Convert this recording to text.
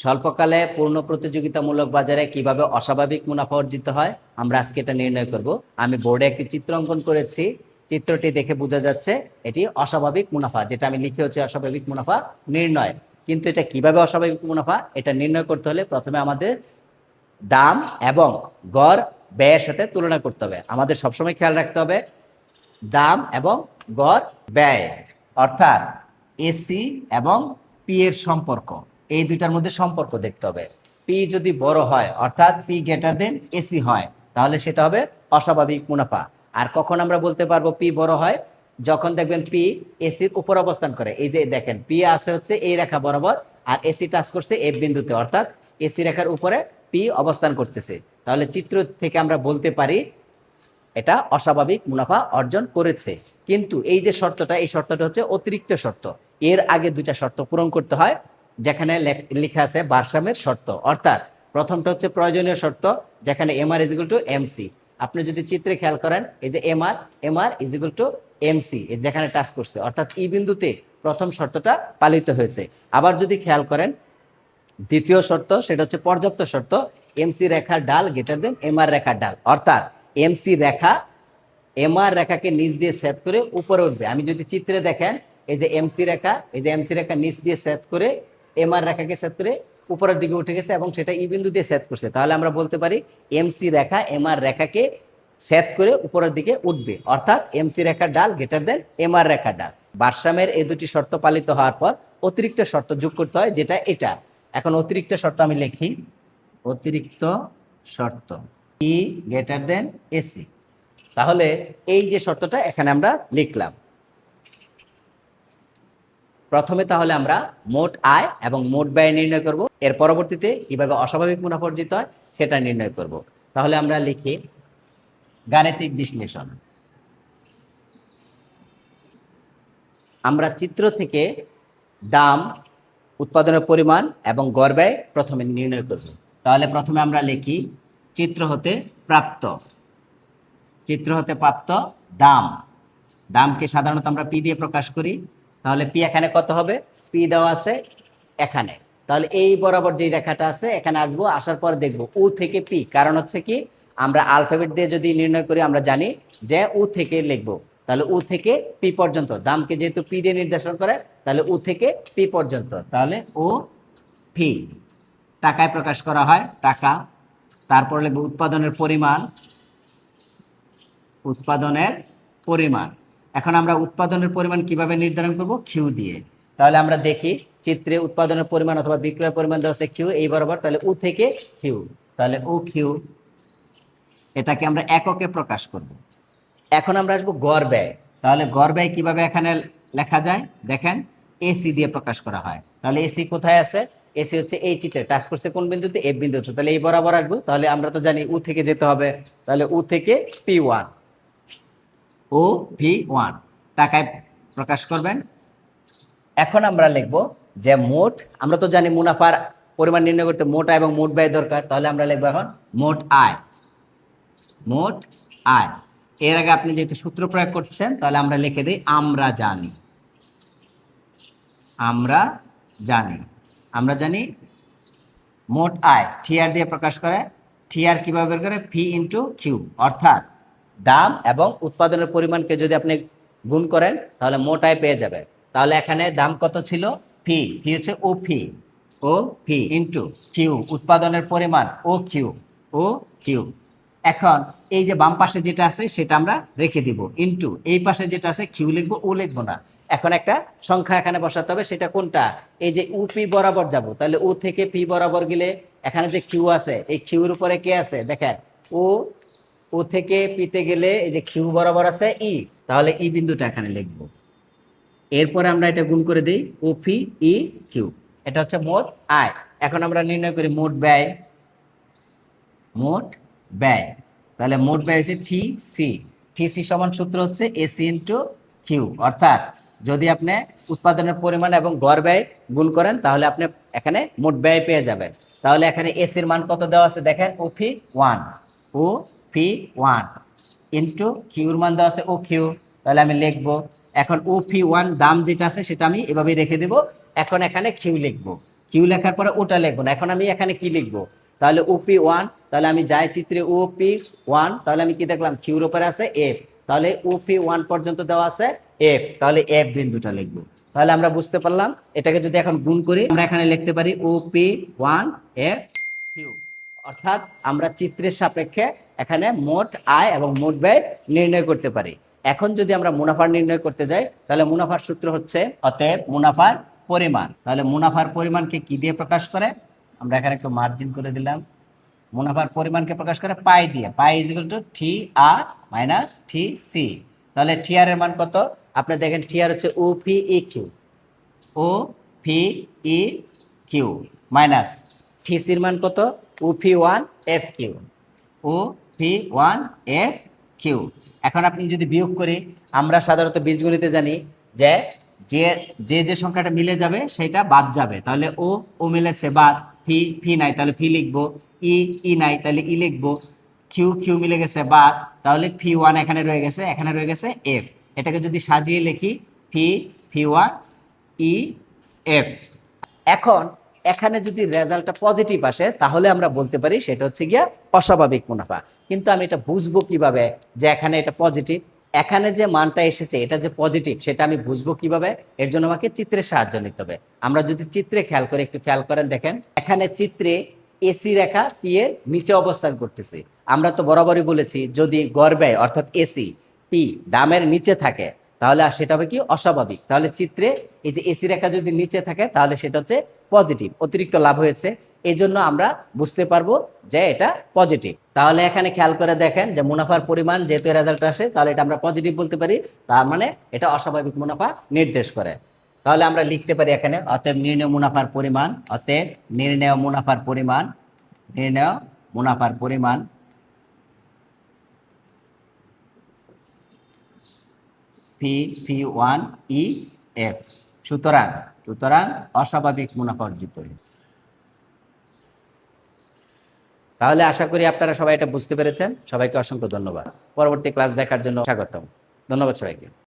স্বল্পকালে পূর্ণ প্রতিযোগিতামূলক বাজারে কিভাবে অস্বাভাবিক মুনাফা অর্জিত হয় আমরা আজকে এটা নির্ণয় করব। আমি বোর্ডে একটি চিত্র অঙ্কন করেছি, চিত্রটি দেখে বোঝা যাচ্ছে এটি অস্বাভাবিক মুনাফা, যেটা আমি লিখে হচ্ছে অস্বাভাবিক মুনাফা নির্ণয়। কিন্তু এটা কিভাবে অস্বাভাবিক মুনাফা এটা নির্ণয় করতে হলে প্রথমে আমাদের দাম এবং গড় ব্যয়ের সাথে তুলনা করতে হবে। আমাদের সবসময় খেয়াল রাখতে হবে দাম এবং গড় ব্যয়, অর্থাৎ এসি এবং পি এর সম্পর্ক, এই দুইটার মধ্যে সম্পর্ক দেখতে হবে। পি যদি বড় হয় অর্থাৎ পি গ্রেটার দেন এসি হয় তাহলে সেটা হবে অস্বাভাবিক মুনাফা। আর কখন আমরা বলতে পারবো পি বড় হয়? যখন দেখবেন পি এসির উপর অবস্থান করে। এই যে দেখেন পি আছে হচ্ছে এই রেখা বরাবর আর এসি টাচ করছে এফ বিন্দুতে, অর্থাৎ এসি রেখার উপরে পি অবস্থান করতেছে। তাহলে চিত্র থেকে আমরা বলতে পারি এটা অস্বাভাবিক মুনাফা অর্জন করেছে। কিন্তু এই যে শর্তটা, এই শর্তটা হচ্ছে অতিরিক্ত শর্ত। এর আগে দুইটা শর্ত পূরণ করতে হয়, যেখানে লেখা আছে ভারসাম্যের শর্ত। অর্থাৎ প্রথমটা হচ্ছে প্রয়োজনীয় শর্ত, যেখানে M R is equal to MC. আপনি যদি চিত্রে খেয়াল করেন এই যে M R is equal to MC যেখানে টাচ করছে, অর্থাৎ ই বিন্দুতে প্রথম শর্তটা পালিত হয়েছে। আবার যদি খেয়াল করেন দ্বিতীয় শর্ত, সেটা হচ্ছে পর্যাপ্ত শর্ত, এমসি রেখার ডাল গ্রেটার দেন এম আর রেখার ডাল। অর্থাৎ এমসি রেখা এম আর রেখাকে নিচ দিয়ে সেট করে উপরে উঠবে। আমি যদি চিত্রে দেখেন এই যে এমসি রেখা, এই যে এমসি রেখা নিচ দিয়ে সেট করে এম আর রেখাকে সেট করে উপরের দিকে উঠে গেছে এবং সেটা ই বিন্দু দিয়ে সেট করছে, তাহলে আমরা বলতে পারি এমসি রেখা এম আর রেখাকে সেট করে উপরের দিকে উঠবে। অর্থাৎ এমসি রেখার ডাল গ্রেটার দেন এম আর রেখার ডাল। ভারসাম্যের এই দুটি শর্ত পালিত হওয়ার পর অতিরিক্ত শর্ত যোগ করতে হয়, যেটা এটা। এখন অতিরিক্ত শর্ত আমি লিখি, অতিরিক্ত শর্ত ই গ্রেটার দেন এসি। তাহলে এই যে শর্তটা এখানে আমরা লিখলাম। প্রথমে তাহলে আমরা মোট আয় এবং মোট ব্যয় নির্ণয় করব, এর পরবর্তীতে কিভাবে অস্বাভাবিক মুনাফা অর্জিত হয় সেটা নির্ণয় করব। তাহলে আমরা লিখি গাণিতিক বিশ্লেষণ। আমরা চিত্র থেকে দাম, উৎপাদনের পরিমাণ এবং গড় ব্যয় প্রথমে নির্ণয় করব। তাহলে প্রথমে আমরা লিখি চিত্র হতে প্রাপ্ত, চিত্র হতে প্রাপ্ত দাম। দামকে সাধারণত আমরা পি দিয়ে প্রকাশ করি। তাহলে পি এখানে কত হবে? পি দেওয়া আছে এখানে। তাহলে এই বরাবর যে রেখাটা আছে এখানে আসবো, আসার পর দেখবো উ থেকে পি। কারণ হচ্ছে কি আমরা আলফাবেট দিয়ে যদি নির্ণয় করি আমরা জানি যে উ থেকে লিখবো। তাহলে উ থেকে পি পর্যন্ত, দামকে যেহেতু পি দিয়ে নির্দেশন করে তাহলে উ থেকে পি পর্যন্ত। তাহলে ও পি টাকায় প্রকাশ করা হয়, টাকা। তারপর লিখবো উৎপাদনের পরিমাণ, উৎপাদনের পরিমাণ। এখন আমরা উৎপাদনের পরিমাণ কিভাবে নির্ধারণ করব? কিউ দিয়ে। তাহলে আমরা দেখি চিত্রে উৎপাদনের পরিমাণ অথবা বিক্রয়ের পরিমাণ দেওয়া আছে কিউ এই বরাবর, তাহলে উ থেকে কিউ। তাহলে ও কিউ, এটাকে আমরা এককে প্রকাশ করব। এখন আমরা আসবো গড় ব্যয়। তাহলে গড় ব্যয় কিভাবে এখানে লেখা যায় দেখেন, এসি দিয়ে প্রকাশ করা হয়। তাহলে এসি কোথায় আছে? এসি হচ্ছে এই চিত্রে টাচ করছে কোন বিন্দুতে? এফ বিন্দু হচ্ছে। তাহলে এই বরাবর আসবো। তাহলে আমরা তো জানি উ থেকে যেতে হবে, তাহলে উ থেকে পি ওয়ান, ও ভি ওয়ান টাকায় প্রকাশ করবেন। এখন আমরা লিখব যে মোট, আমরা তো জানি মুনাফার পরিমাণ নির্ণয় করতে মোট আয় এবং মোট ব্যয় দরকার। তাহলে আমরা লিখবো এখন মোট আয়, মোট আয়। এর আগে আপনি যেহেতু সূত্র প্রয়োগ করছেন তাহলে আমরা লিখে দিই আমরা জানি, আমরা জানি, আমরা জানি মোট আয় টিআর দিয়ে প্রকাশ করে। টিআর কিভাবে বের করে? P into Q. অর্থাৎ দাম এবং উৎপাদনের পরিমাণকে যদি আপনি গুণ করেন তাহলে মোট আয় পেয়ে যাবে। তাহলে এখানে দাম কত ছিল? ফি, ফি হচ্ছে ও ফি, ও ফি ইন্টু কিউ উৎপাদনের পরিমাণ ও কিউ, ও কিউ। এখন এই যে বাম পাশে যেটা আছে সেটা আমরা রেখে দিব, ইন্টু এই পাশে যেটা আছে কিউ লিখবো, ও লিখবো না। এখন একটা সংখ্যা এখানে বসাতে হবে, সেটা কোনটা? এই যে উ পি বরাবর যাব, তাহলে উ থেকে পি বরাবর গেলে এখানে যে কিউ আছে এই কিউর উপরে কে আছে দেখেন, ও ও থেকে পিতে গেলে এই যে কিউ বরাবর আছে ই, তাহলে ই বিন্দুটা এখানে লিখবো। এরপরে আমরা এটা গুণ করে দিই ও পি ই কিউ, এটা হচ্ছে মোট আয়। এখন আমরা নির্ণয় করি মোট ব্যয়, মোট ব্যয়। তাহলে মোট ব্যয় হচ্ছে টি সি, টি সি সমান সূত্র হচ্ছে এসি ইন্টু কিউ। অর্থাৎ যদি আপনি উৎপাদনের পরিমাণ এবং গড় ব্যয় গুণ করেন তাহলে আপনি এখানে মোট ব্যয় পেয়ে যাবেন। তাহলে এখানে এসির মান কত দেওয়া আছে দেখেন, ও ফি ওয়ান, ও ফি ওয়ান ইন্টু কিউর মান দেওয়া আছে ও কিউ। তাহলে আমি লিখবো এখন ও ফি ওয়ান দাম যেটা আছে সেটা আমি এভাবেই রেখে দেবো। এখন এখানে কিউ লিখবো, কিউ লেখার পরে ওটা লিখবো না, এখন আমি এখানে কি লিখবো, তাহলে ওপি ওয়ান, তাহলে আমি যাই চিত্রে ওপি ওয়ান, তাহলে আমি কি দেখলাম কিউর উপরে আছে এফ, তাহলে ওপি ওয়ান পর্যন্ত দেওয়া আছে এফ, তাহলে এফ বিন্দুটা লিখবো। তাহলে আমরা বুঝতে পারলাম এটাকে যদি এখন গুণ করি আমরা এখানে লিখতে পারি ওপি ওয়ান এফ কিউ, অর্থাৎ আমরা চিত্রের সাপেক্ষে এখানে মোট আয় এবং মোট ব্যয় নির্ণয় করতে পারি। এখন যদি আমরা মুনাফা নির্ণয় করতে যাই তাহলে মুনাফার সূত্র হচ্ছে অতএব মুনাফার পরিমাণ, তাহলে মুনাফার পরিমাণকে কি দিয়ে প্রকাশ করে, আমরা এখানে একটু মার্জিন করে দিলাম, মুনাফার পরিমাণকে প্রকাশ করে পাই দিয়ে, pi is equal to T R minus T C. তাহলে টি আর এর মান কত, আপনি দেখেন টি আর হচ্ছে O P E Q, O P E Q minus T সির মান কত, O P one F Q, O P one F Q. এখন আপনি যদি বিয়োগ করি, আমরা সাধারণত বীজগণিতে জানি যে যে যে যে সংখ্যাটা মিলে যাবে সেটা বাদ যাবে, তাহলে ও ও মিলেছে বাদ, ফি ফি নাই তাহলে ফি লিখবো, ই ই নাই তাহলে ই লিখবো, কিউ কিউ মিলে গেছে বাদ, তাহলে ফি ওয়ান এখানে রয়ে গেছে, এখানে রয়ে গেছে এফ। এটাকে যদি সাজিয়ে লিখি ফি ফি ওয়ান ই এফ। এখন এখানে যদি রেজাল্টটা পজিটিভ আসে তাহলে আমরা বলতে পারি সেটা হচ্ছে গিয়া অস্বাভাবিক মুনাফা। কিন্তু আমি এটা বুঝবো কিভাবে যে এখানে এটা পজিটিভ, এখানে যে মানটা এসেছে এটা যে পজিটিভ সেটা আমি বুঝবো কিভাবে, এর জন্য আমাকে চিত্রের সাহায্য নিতে হবে। আমরা যদি চিত্রে খেয়াল করি, একটু খেয়াল করেন, দেখেন এখানে চিত্রে এসি রেখা পি এর নিচে অবস্থান করতেছে। আমরা তো বরাবরই বলেছি যদি গড় ব্যয় অর্থাৎ এসি পি দামের নিচে থাকে তাহলে সেটা হবে কি অস্বাভাবিক, তাহলে চিত্রে এই যে এসি রেখা যদি নিচে থাকে তাহলে সেটা হচ্ছে পজিটিভ, অতিরিক্ত লাভ হয়েছে, এই জন্য আমরা বুঝতে পারবো যে এটা পজিটিভ। তাহলে এখানে খেয়াল করে দেখেন যে মুনাফার পরিমাণ যেহেতু রেজাল্ট আসে তাহলে এটা আমরা পজিটিভ বলতে পারি, তার মানে এটা অস্বাভাবিক মুনাফা নির্দেশ করে। তাহলে আমরা লিখতে পারি এখানে অতএব নির্ণয় মুনাফার পরিমাণ, অতএব নির্ণয় মুনাফার পরিমাণ, নির্ণয় মুনাফার পরিমাণ P P one E F. সুতরাং সুতরাং অস্বাভাবিক মুনাফা অর্জিত। তাহলে আশা করি আপনারা সবাই এটা বুঝতে পেরেছেন। সবাইকে অসংখ্য ধন্যবাদ। পরবর্তী ক্লাস দেখার জন্য স্বাগতম। ধন্যবাদ সবাইকে।